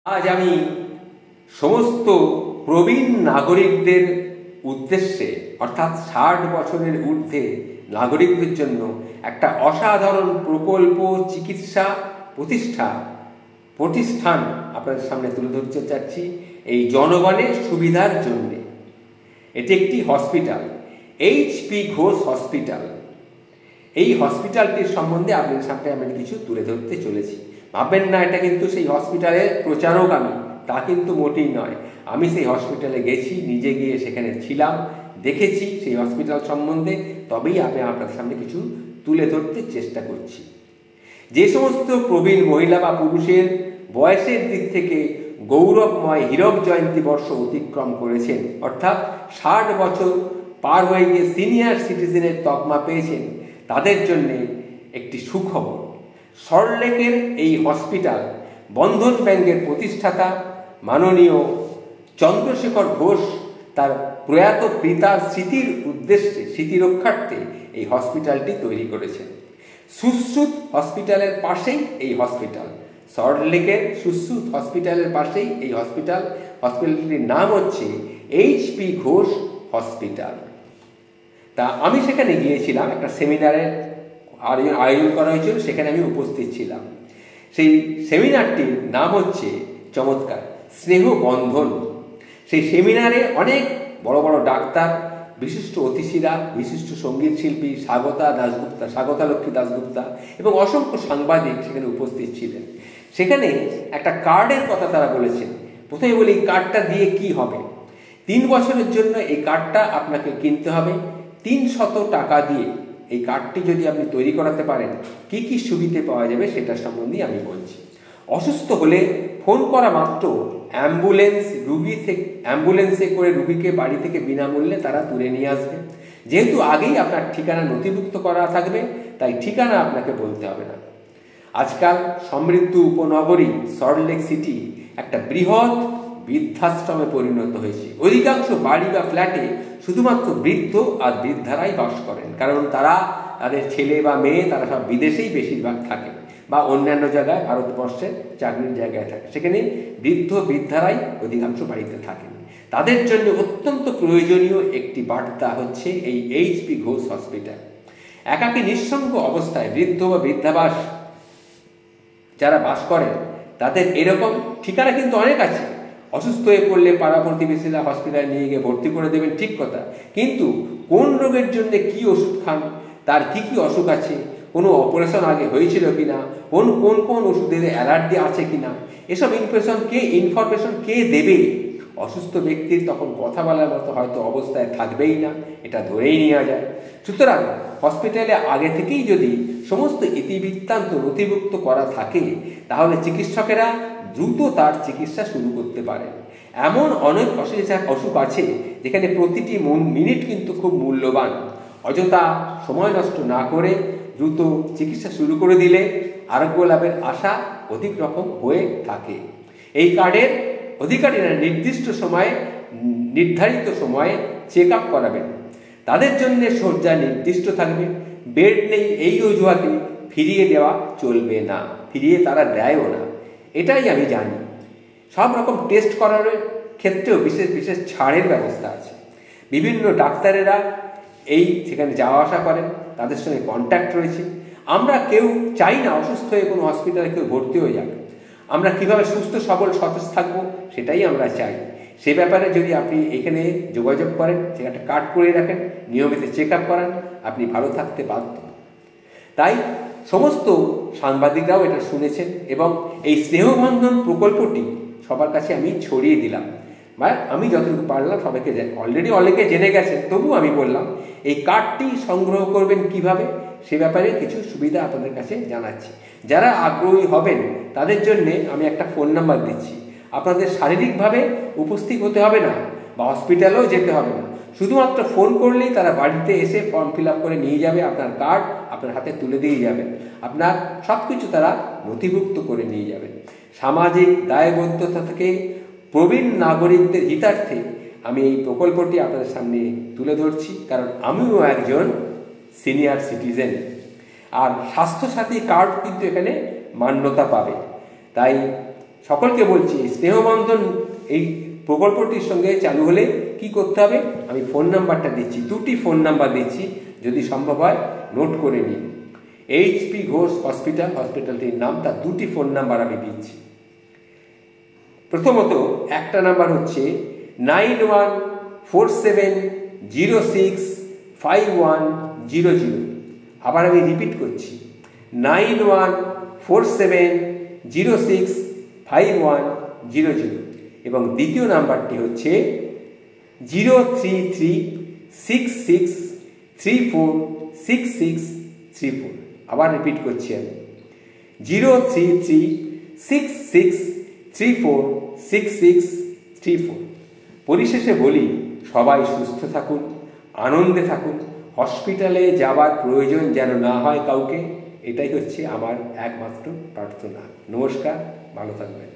আজ আমি সমস্ত প্রবীণ নাগরিকদের উদ্দেশ্যে অর্থাৎ 60 বছরের ঊর্ধ্বে নাগরিকদের জন্য একটা অসাধারণ প্রকল্প চিকিৎসা প্রতিষ্ঠান আপনাদের সামনে তুলে ধরতে চাচ্ছি এই জনগণের সুবিধার জন্য। এটি একটি হসপিটাল, এইচ.পি. ঘোষ হসপিটাল। এই হসপিটালটির সম্বন্ধে আপনাদের সামনে আমি কিছু তুলে ধরতে চলেছি। ভাববেন না এটা কিন্তু সেই হসপিটালের প্রচারক আমি, তা কিন্তু মোটেই নয়। আমি সেই হসপিটালে গেছি, নিজে গিয়ে সেখানে ছিলাম, দেখেছি সেই হসপিটাল সম্বন্ধে, তবেই আমি আপনাদের সামনে কিছু তুলে ধরতে চেষ্টা করছি। যে সমস্ত প্রবীণ মহিলা বা পুরুষের বয়সের দিক থেকে গৌরবময় হীরক জয়ন্তী বর্ষ অতিক্রম করেছেন, অর্থাৎ 60 বছর পার হয়ে গিয়ে সিনিয়র সিটিজেনের তকমা পেয়েছেন, তাদের জন্যে একটি সুখবর। সল্টলেকের এই হসপিটাল বন্ধন ব্যাংকের প্রতিষ্ঠাতা মাননীয় চন্দ্রশেখর ঘোষ তার প্রয়াত পিতার স্মৃতি রক্ষার্থে এই হসপিটালটি তৈরি করেছেন। সুশ্রুত হসপিটালের পাশেই এই হসপিটাল, সল্টলেকের সুশ্রুত হসপিটালের পাশেই এই হসপিটালটির নাম হচ্ছে এইচ.পি. ঘোষ হসপিটাল। তা আমি সেখানে গিয়েছিলাম, একটা সেমিনারের আয়োজন করা হয়েছিল, সেখানে আমি উপস্থিত ছিলাম। সেই সেমিনারটির নাম হচ্ছে চমৎকার স্নেহ বন্ধন। সেই সেমিনারে অনেক বড় বড় ডাক্তার, বিশিষ্ট অতিথিরা, বিশিষ্ট সঙ্গীত শিল্পী স্বাগতা লক্ষ্মী দাশগুপ্তা এবং অসংখ্য সাংবাদিক সেখানে উপস্থিত ছিলেন। সেখানে একটা কার্ডের কথা তারা বলেছেন। প্রথমে বলি, এই কার্ডটা দিয়ে কি হবে? 3 বছরের জন্য এই কার্ডটা আপনাকে কিনতে হবে 300 টাকা দিয়ে। এই কার্ডটি যদি আপনি তৈরি করাতে পারেন, কি কি সুবিধে পাওয়া যাবে সেটার সম্বন্ধেই আমি বলছি। অসুস্থ হলে ফোন করা মাত্র অ্যাম্বুলেন্সে করে রুগীকে বাড়ি থেকে বিনামূল্যে তারা তুলে নিয়ে আসবে। যেহেতু আগেই আপনার ঠিকানা নথিভুক্ত করা থাকবে, তাই ঠিকানা আপনাকে বলতে হবে না। আজকাল সমৃদ্ধ উপনগরী সল্টলেক সিটি একটা বৃহৎ বৃদ্ধাশ্রমে পরিণত হয়েছে। অধিকাংশ বাড়ি বা ফ্ল্যাটে শুধুমাত্র বৃদ্ধ আর বৃদ্ধারাই বাস করেন, কারণ তাদের ছেলে বা মেয়ে তারা সব বিদেশেই বেশিরভাগ থাকে বা অন্যান্য জায়গায় ভারতবর্ষের চাকরির জায়গায় থাকে। সেখানে বৃদ্ধারাই অধিকাংশ বাড়িতে থাকেন। তাদের জন্য অত্যন্ত প্রয়োজনীয় একটি বার্তা হচ্ছে এই এইচ.পি. ঘোষ হসপিটাল। একাকী নিঃসঙ্গ অবস্থায় বৃদ্ধ বা বৃদ্ধাবাস যারা বাস করেন, তাদের এরকম ঠিকানা কিন্তু অনেক আছে। অসুস্থ হয়ে পড়লে পাড়া প্রতিবেশীরা হসপিটালে নিয়ে গিয়ে ভর্তি করে দেবেন, ঠিক কথা, কিন্তু কোন রোগের জন্য কি ওষুধ খান, তার কি কি অসুখ আছে, কোনো অপারেশন আগে হয়েছিল কিনা, কোন ওষুধের অ্যালার্জি আছে কিনা, এসব ইনফরমেশন কে দেবে? অসুস্থ ব্যক্তির তখন কথা বলার মতো হয়তো অবস্থায় থাকবেই না, এটা ধরেই নেওয়া যায়। সুতরাং হসপিটালে আগে থেকেই যদি সমস্ত ইতিবৃত্তান্ত নথিভুক্ত করা থাকে, তাহলে চিকিৎসকেরা দ্রুত তার চিকিৎসা শুরু করতে পারেন। এমন অনেক অসুখ আছে যেখানে প্রতিটি মিনিট কিন্তু খুব মূল্যবান। অযথা সময় নষ্ট না করে দ্রুত চিকিৎসা শুরু করে দিলে আরোগ্য লাভের আশা অধিক রকম হয়ে থাকে। এই কার্ডের অধিকারীরা নির্ধারিত সময়ে চেক আপ করাবেন। তাদের জন্য শয্যা নির্দিষ্ট থাকবে। বেড নেই এই অজুহাতে ফিরিয়ে দেওয়া চলবে না, ফিরিয়ে তারা দেয়ও না, এটাই আমি জানি। সব রকম টেস্ট করার ক্ষেত্রেও বিশেষ ছাড়ের ব্যবস্থা আছে। বিভিন্ন ডাক্তারেরা সেখানে যাওয়া আসা করেন, তাদের সঙ্গে কন্ট্যাক্ট রয়েছে। আমরা কেউ চাই না অসুস্থ হয়ে কোনো হসপিটালে কেউ ভর্তি হয়ে যাক। আমরা কীভাবে সুস্থ সবল সতেজ থাকবো সেটাই আমরা চাই। সে ব্যাপারে যদি আপনি এখানে যোগাযোগ করেন, সেখানে কার্ড করে রাখেন, নিয়মিত চেক আপ করান, আপনি ভালো থাকতে বাধ্য। তাই সমস্ত সাংবাদিকরাও এটা শুনেছেন এবং এই স্নেহবন্ধন প্রকল্পটি সবার কাছে আমি ছড়িয়ে দিলাম, বা আমি যতটুকু পারলাম সবাইকে অলরেডি অনেকে জেনে গেছেন, তবু আমি বললাম এই কার্ডটি সংগ্রহ করবেন কিভাবে সে ব্যাপারে কিছু সুবিধা আপনাদের কাছে জানাচ্ছি। যারা আগ্রহী হবেন তাদের জন্যে আমি একটা ফোন নাম্বার দিচ্ছি। আপনাদের শারীরিকভাবে উপস্থিত হতে হবে না বা হসপিটালেও যেতে হবে না, শুধুমাত্র ফোন করলেই তারা বাড়িতে এসে ফর্ম ফিল আপ করে নিয়ে যাবে, আপনার কার্ড আপনার হাতে তুলে দিয়ে যাবেন, আপনার সব কিছু তারা নথিভুক্ত করে নিয়ে যাবেন। সামাজিক দায়বদ্ধতা থেকে প্রবীণ নাগরিকদের হিতার্থে আমি এই প্রকল্পটি আপনাদের সামনে তুলে ধরছি, কারণ আমিও একজন সিনিয়র সিটিজেন। আর স্বাস্থ্যসাথী কার্ড কিন্তু এখানে মান্যতা পাবে। তাই সকলকে বলছি স্নেহবন্ধন এই প্রকল্পটির সঙ্গে চালু হলে কি করতে হবে, আমি ফোন নাম্বারটা দিচ্ছি, 2টি ফোন নাম্বার দিচ্ছি, যদি সম্ভব হয় নোট করে নিন। এইচপি ঘোষ হসপিটালটির নাম, তার 2টি ফোন নাম্বার আমি দিচ্ছি। প্রথমত একটা নাম্বার হচ্ছে 9147065100। আবার আমি রিপিট করছি, 9147065100। এবং দ্বিতীয় নাম্বারটি হচ্ছে 03366346634। আবার রিপিট করছি আমি, 03366346634। পরিশেষে বলি, সবাই সুস্থ থাকুন, আনন্দে থাকুন, হসপিটালে যাওয়ার প্রয়োজন যেন না হয় কাউকে, এটাই হচ্ছে আমার একমাত্র প্রার্থনা। নমস্কার, ভালো থাকবেন।